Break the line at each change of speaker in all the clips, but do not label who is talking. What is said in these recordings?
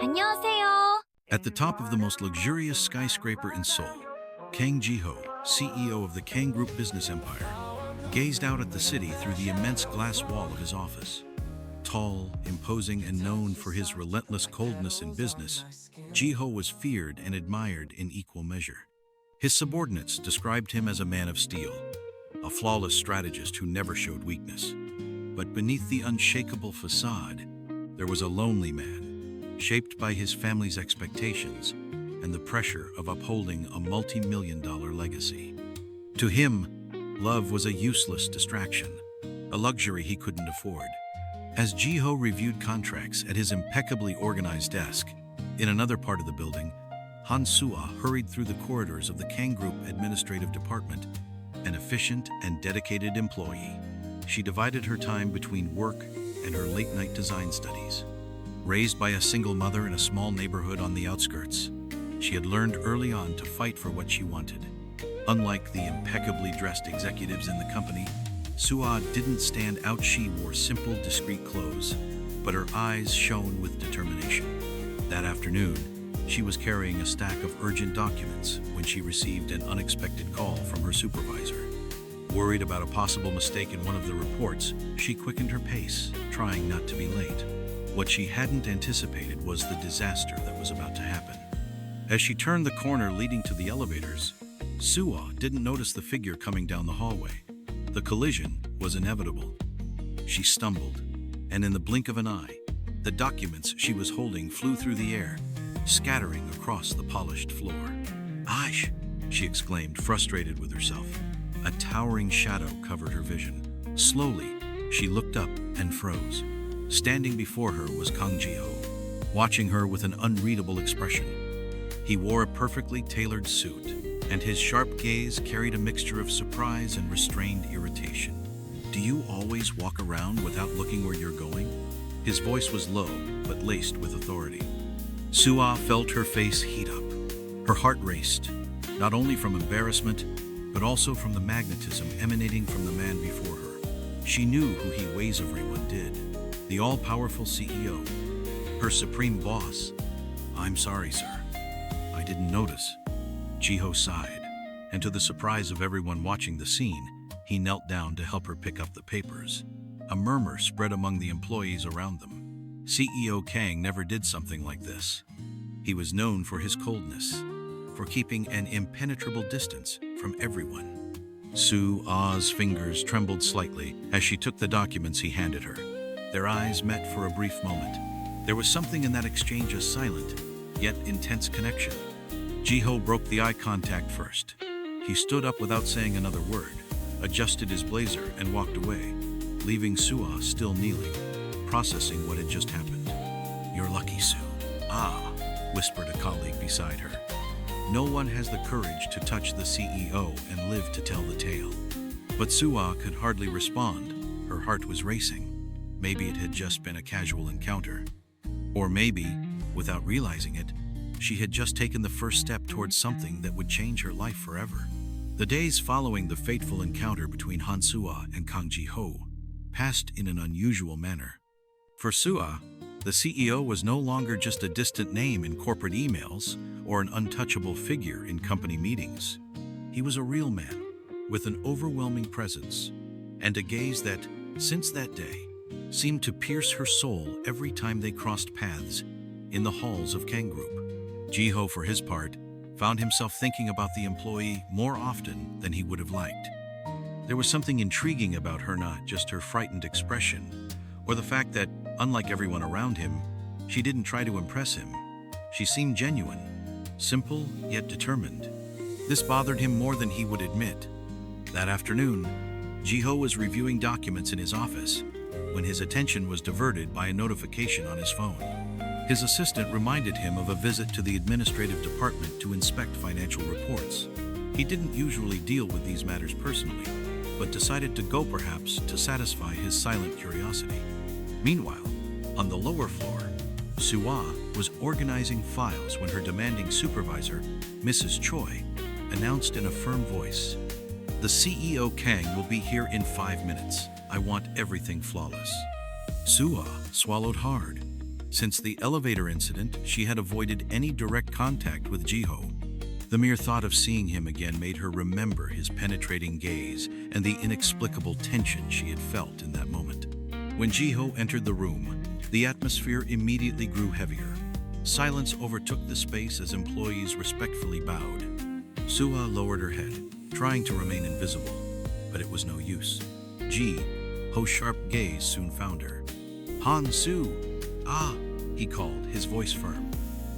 안녕하세요.
At the top of the most luxurious skyscraper in Seoul, Kang Ji-ho, CEO of the Kang Group business empire, gazed out at the city through the immense glass wall of his office. Tall, imposing, and known for his relentless coldness in business, Ji-ho was feared and admired in equal measure. His subordinates described him as a man of steel, a flawless strategist who never showed weakness. But beneath the unshakable facade, there was a lonely man, shaped by his family's expectations and the pressure of upholding a multi-million-dollar legacy. To him, love was a useless distraction, a luxury he couldn't afford. As Ji-ho reviewed contracts at his impeccably organized desk, in another part of the building, Han Soo-ah hurried through the corridors of the Kang Group administrative department, an efficient and dedicated employee. She divided her time between work and her late-night design studies. Raised by a single mother in a small neighborhood on the outskirts, she had learned early on to fight for what she wanted. Unlike the impeccably dressed executives in the company, Soo-ah didn't stand out. She wore simple, discreet clothes, but her eyes shone with determination. That afternoon, she was carrying a stack of urgent documents when she received an unexpected call from her supervisor. Worried about a possible mistake in one of the reports, she quickened her pace, trying not to be late. What she hadn't anticipated was the disaster that was about to happen. As she turned the corner leading to the elevators, Soo-ah didn't notice the figure coming down the hallway. The collision was inevitable. She stumbled, and in the blink of an eye, the documents she was holding flew through the air, scattering across the polished floor. "Aish!" she exclaimed, frustrated with herself. A towering shadow covered her vision. Slowly, she looked up and froze. Standing before her was Kang Ji-ho, watching her with an unreadable expression. He wore a perfectly tailored suit, and his sharp gaze carried a mixture of surprise and restrained irritation. "Do you always walk around without looking where you're going?" His voice was low, but laced with authority. Soo-ah felt her face heat up. Her heart raced, not only from embarrassment, but also from the magnetism emanating from the man before her. She knew who he ways everyone did. The all-powerful CEO, her supreme boss. "I'm sorry, sir. I didn't notice." Ji-ho sighed, and to the surprise of everyone watching the scene, he knelt down to help her pick up the papers. A murmur spread among the employees around them. CEO Kang never did something like this. He was known for his coldness, for keeping an impenetrable distance from everyone. Soo-ah's fingers trembled slightly as she took the documents he handed her. Their eyes met for a brief moment. There was something in that exchange, a silent, yet intense connection. Ji-ho broke the eye contact first. He stood up without saying another word, adjusted his blazer, and walked away, leaving Soo-ah still kneeling, processing what had just happened. "You're lucky, Soo." "Ah," whispered a colleague beside her. "No one has the courage to touch the CEO and live to tell the tale." But Soo-ah could hardly respond. Her heart was racing. Maybe it had just been a casual encounter. Or maybe, without realizing it, she had just taken the first step towards something that would change her life forever. The days following the fateful encounter between Han Soo-ah and Kang Ji-ho passed in an unusual manner. For Soo-ah, the CEO was no longer just a distant name in corporate emails or an untouchable figure in company meetings. He was a real man, with an overwhelming presence, and a gaze that, since that day, seemed to pierce her soul every time they crossed paths in the halls of Kang Group. Ji-ho, for his part, found himself thinking about the employee more often than he would have liked. There was something intriguing about her, not just her frightened expression, or the fact that, unlike everyone around him, she didn't try to impress him. She seemed genuine, simple yet determined. This bothered him more than he would admit. That afternoon, Ji-ho was reviewing documents in his office when his attention was diverted by a notification on his phone. His assistant reminded him of a visit to the administrative department to inspect financial reports. He didn't usually deal with these matters personally, but decided to go perhaps to satisfy his silent curiosity. Meanwhile, on the lower floor, Soo-ah was organizing files when her demanding supervisor, Mrs. Choi, announced in a firm voice, "The CEO Kang will be here in 5 minutes. I want everything flawless." Soo-ah swallowed hard. Since the elevator incident, she had avoided any direct contact with Jiho. The mere thought of seeing him again made her remember his penetrating gaze and the inexplicable tension she had felt in that moment. When Jiho entered the room, the atmosphere immediately grew heavier. Silence overtook the space as employees respectfully bowed. Sua lowered her head, trying to remain invisible, but it was no use. Jiho's sharp gaze soon found her. Han-Su! Ah, he called, his voice firm,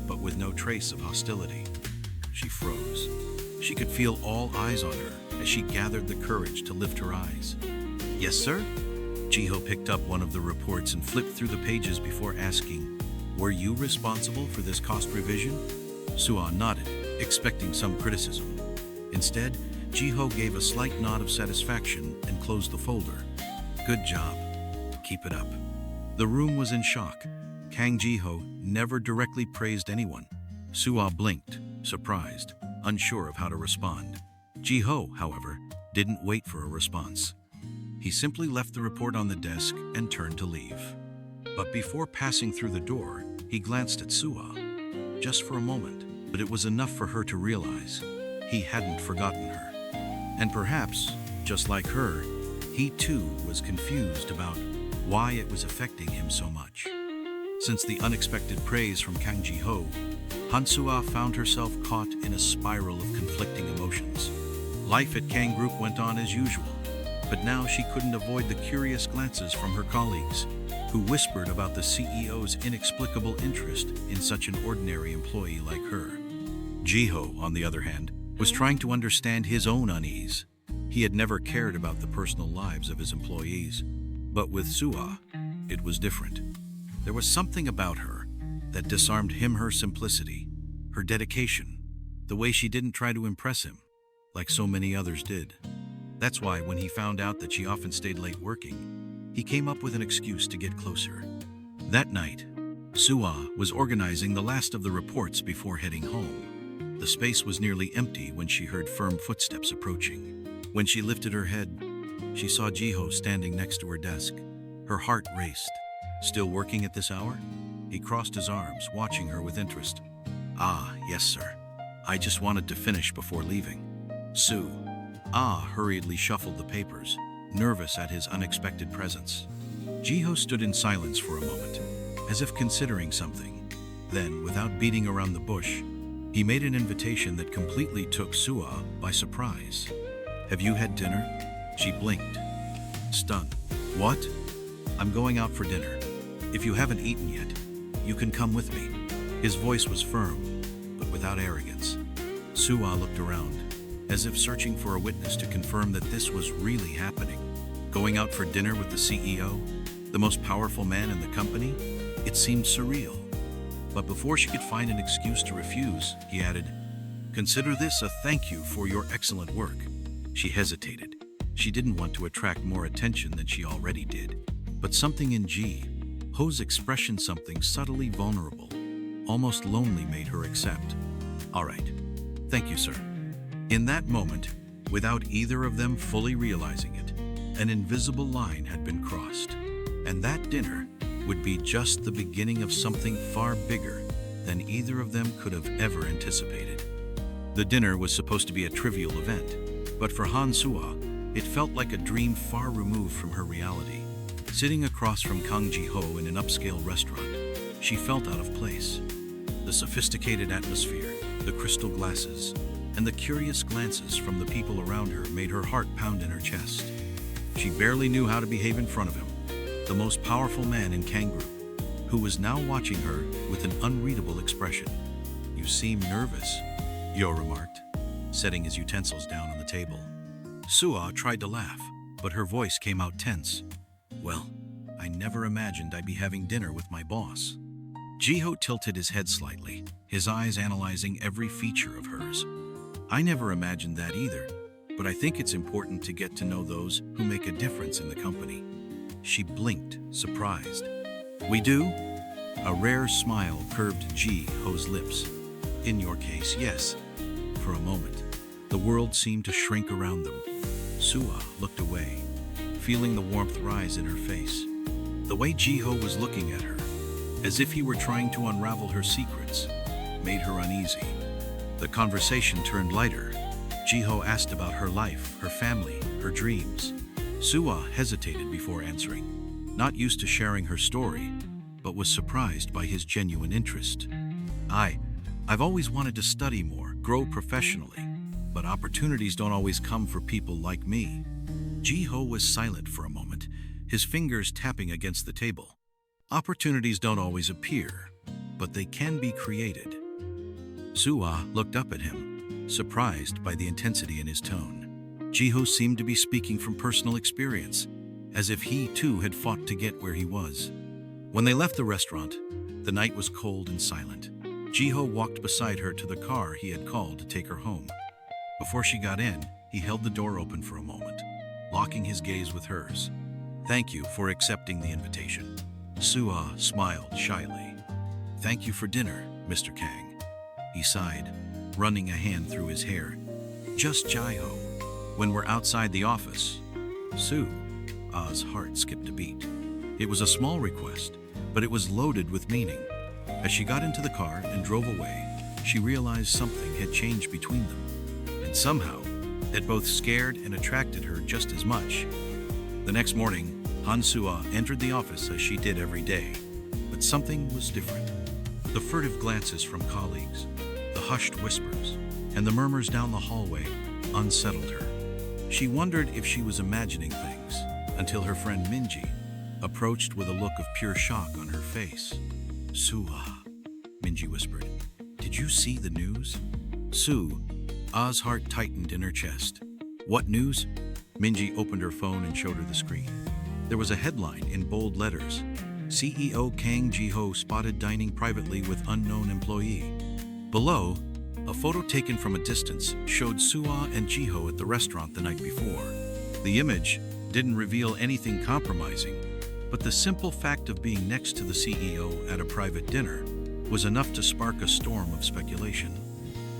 but with no trace of hostility. She froze. She could feel all eyes on her as she gathered the courage to lift her eyes. Yes, sir? Jiho picked up one of the reports and flipped through the pages before asking, "Were you responsible for this cost revision?" Sua nodded, expecting some criticism. Instead, Jiho gave a slight nod of satisfaction and closed the folder. "Good job. Keep it up." The room was in shock. Kang Jiho never directly praised anyone. Sua blinked, surprised, unsure of how to respond. Jiho, however, didn't wait for a response. He simply left the report on the desk and turned to leave. But before passing through the door, he glanced at Sua. Just for a moment, but it was enough for her to realize he hadn't forgotten her. And perhaps, just like her, he too was confused about why it was affecting him so much. Since the unexpected praise from Kang Jiho, Han-Sua found herself caught in a spiral of conflicting emotions. Life at Kang Group went on as usual, but now she couldn't avoid the curious glances from her colleagues, who whispered about the CEO's inexplicable interest in such an ordinary employee like her. Jiho, on the other hand, was trying to understand his own unease. He had never cared about the personal lives of his employees, but with Sua, it was different. There was something about her that disarmed him, her simplicity, her dedication, the way she didn't try to impress him, like so many others did. That's why when he found out that she often stayed late working, he came up with an excuse to get closer. That night, Sua was organizing the last of the reports before heading home. The space was nearly empty when she heard firm footsteps approaching. When she lifted her head, she saw Jiho standing next to her desk. Her heart raced. "Still working at this hour?" He crossed his arms, watching her with interest. "Ah, yes, sir. I just wanted to finish before leaving." Hurriedly shuffled the papers, nervous at his unexpected presence. Jiho stood in silence for a moment, as if considering something. Then, without beating around the bush, he made an invitation that completely took Sua by surprise. "Have you had dinner?" She blinked, stunned. "What?" "I'm going out for dinner. If you haven't eaten yet, you can come with me." His voice was firm, but without arrogance. Sua looked around, as if searching for a witness to confirm that this was really happening. Going out for dinner with the CEO, the most powerful man in the company? It seemed surreal. But before she could find an excuse to refuse, he added, "Consider this a thank you for your excellent work." She hesitated. She didn't want to attract more attention than she already did. But something in Jiho's expression, something subtly vulnerable, almost lonely, made her accept. "All right. Thank you, sir." In that moment, without either of them fully realizing it, an invisible line had been crossed. And that dinner would be just the beginning of something far bigger than either of them could have ever anticipated. The dinner was supposed to be a trivial event, but for Han-Sua, it felt like a dream far removed from her reality. Sitting across from Kang Jiho in an upscale restaurant, she felt out of place. The sophisticated atmosphere, the crystal glasses, and the curious glances from the people around her made her heart pound in her chest. She barely knew how to behave in front of him, the most powerful man in Kang Group, who was now watching her with an unreadable expression. "You seem nervous," Yo remarked, setting his utensils down on the table. Sua tried to laugh, but her voice came out tense. "Well, I never imagined I'd be having dinner with my boss." Jiho tilted his head slightly, his eyes analyzing every feature of hers. "I never imagined that either, but I think it's important to get to know those who make a difference in the company." She blinked, surprised. "We do?" A rare smile curved Jiho's lips. "In your case, yes." For a moment, the world seemed to shrink around them. Sua looked away, feeling the warmth rise in her face. The way Jiho was looking at her as if he were trying to unravel her secrets, made her uneasy. The conversation turned lighter. Jiho asked about her life, her family, her dreams. Suah hesitated before answering, not used to sharing her story, but was surprised by his genuine interest. I've always wanted to study more, grow professionally, but opportunities don't always come for people like me. Jiho was silent for a moment, his fingers tapping against the table. Opportunities don't always appear, but they can be created. Suah looked up at him, surprised by the intensity in his tone. Jiho seemed to be speaking from personal experience, as if he too had fought to get where he was. When they left the restaurant, the night was cold and silent. Jiho walked beside her to the car he had called to take her home. Before she got in, he held the door open for a moment, locking his gaze with hers. "Thank you for accepting the invitation." Suah smiled shyly. "Thank you for dinner, Mr. Kang." He sighed, running a hand through his hair. "Just Jiho. When we're outside the office." Suah's heart skipped a beat. It was a small request, but it was loaded with meaning. As she got into the car and drove away, she realized something had changed between them. And somehow, it both scared and attracted her just as much. The next morning, Suah entered the office as she did every day, but something was different. The furtive glances from colleagues, the hushed whispers, and the murmurs down the hallway unsettled her. She wondered if she was imagining things, until her friend Minji approached with a look of pure shock on her face. "Suah," Minji whispered, "did you see the news?" Suah's heart tightened in her chest. "What news?" Minji opened her phone and showed her the screen. There was a headline in bold letters: "CEO Kang Jiho spotted dining privately with unknown employee." Below, a photo taken from a distance showed Suah and Jiho at the restaurant the night before. The image didn't reveal anything compromising, but the simple fact of being next to the CEO at a private dinner was enough to spark a storm of speculation.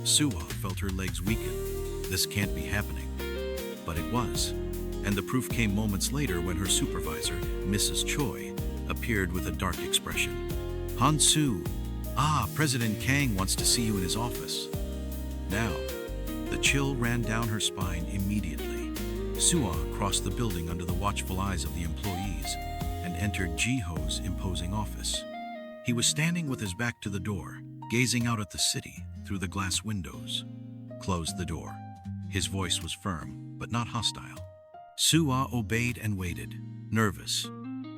Suah felt her legs weaken. This can't be happening. But it was. And the proof came moments later when her supervisor, Mrs. Choi, appeared with a dark expression. "Hansu, President Kang wants to see you in his office." Now, the chill ran down her spine immediately. Suah crossed the building under the watchful eyes of the employees and entered Jiho's imposing office. He was standing with his back to the door, gazing out at the city through the glass windows. "Close the door." His voice was firm, but not hostile. Suah obeyed and waited, nervous.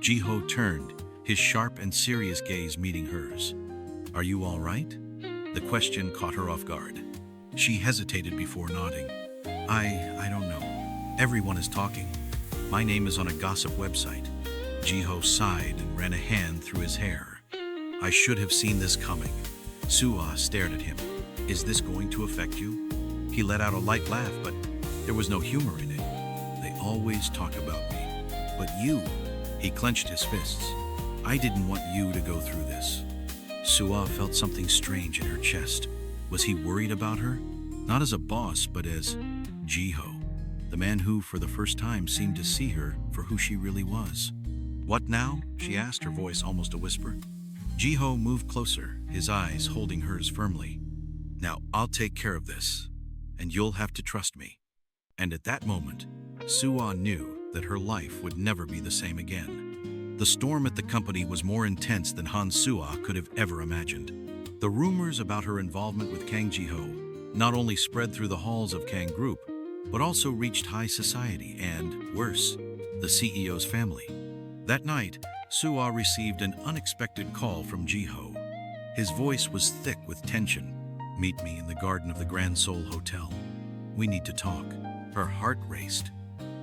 Jiho turned, his sharp and serious gaze meeting hers. "Are you all right?" The question caught her off guard. She hesitated before nodding. I don't know. Everyone is talking. My name is on a gossip website." Jiho sighed and ran a hand through his hair. "I should have seen this coming." Suah stared at him. "Is this going to affect you?" He let out a light laugh, but there was no humor in it. "They always talk about me. But you," he clenched his fists. "I didn't want you to go through this." Suah felt something strange in her chest. Was he worried about her? Not as a boss, but as Jiho, the man who, for the first time, seemed to see her for who she really was. "What now?" she asked, her voice almost a whisper. Jiho moved closer, his eyes holding hers firmly. "Now, I'll take care of this, and you'll have to trust me." And at that moment, Suah knew that her life would never be the same again. The storm at the company was more intense than Suah could have ever imagined. The rumors about her involvement with Kang Jiho not only spread through the halls of Kang Group, but also reached high society and, worse, the CEO's family. That night, Suah received an unexpected call from Jiho. His voice was thick with tension. "Meet me in the garden of the Grand Seoul Hotel. We need to talk." Her heart raced.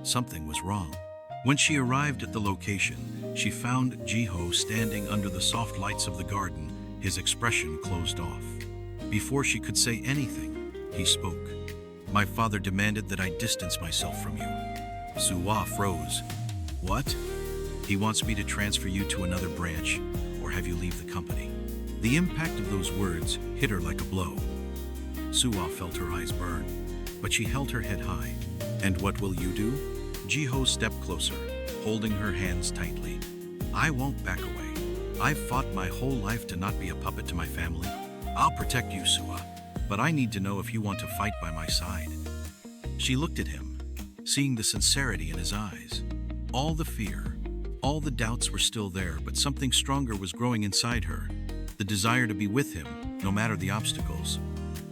Something was wrong. When she arrived at the location, she found Jiho standing under the soft lights of the garden, his expression closed off. Before she could say anything, he spoke. "My father demanded that I distance myself from you." Suah froze. "What?" "He wants me to transfer you to another branch or have you leave the company." The impact of those words hit her like a blow. Suah felt her eyes burn, but she held her head high. "And what will you do?" Jiho stepped closer, holding her hands tightly. "I won't back away." I've fought my whole life to not be a puppet to my family. I'll protect you, Sua, but I need to know if you want to fight by my side. She looked at him, seeing the sincerity in his eyes. All the fear, all the doubts were still there, but something stronger was growing inside her. The desire to be with him, no matter the obstacles.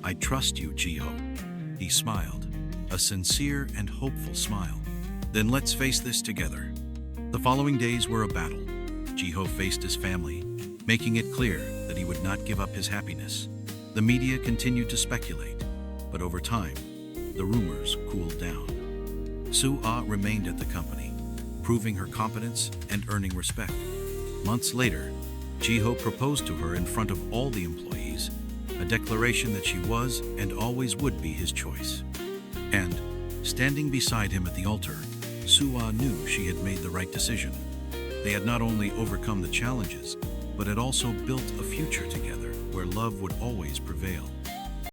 I trust you, Jiho. He smiled, a sincere and hopeful smile. Then let's face this together. The following days were a battle. Jiho faced his family, making it clear that he would not give up his happiness. The media continued to speculate, but over time, the rumors cooled down. Sua remained at the company, proving her competence and earning respect. Months later, Jiho proposed to her in front of all the employees, a declaration that she was and always would be his choice. And, standing beside him at the altar, Sua knew she had made the right decision. They had not only overcome the challenges, but had also built a future together where love would always prevail.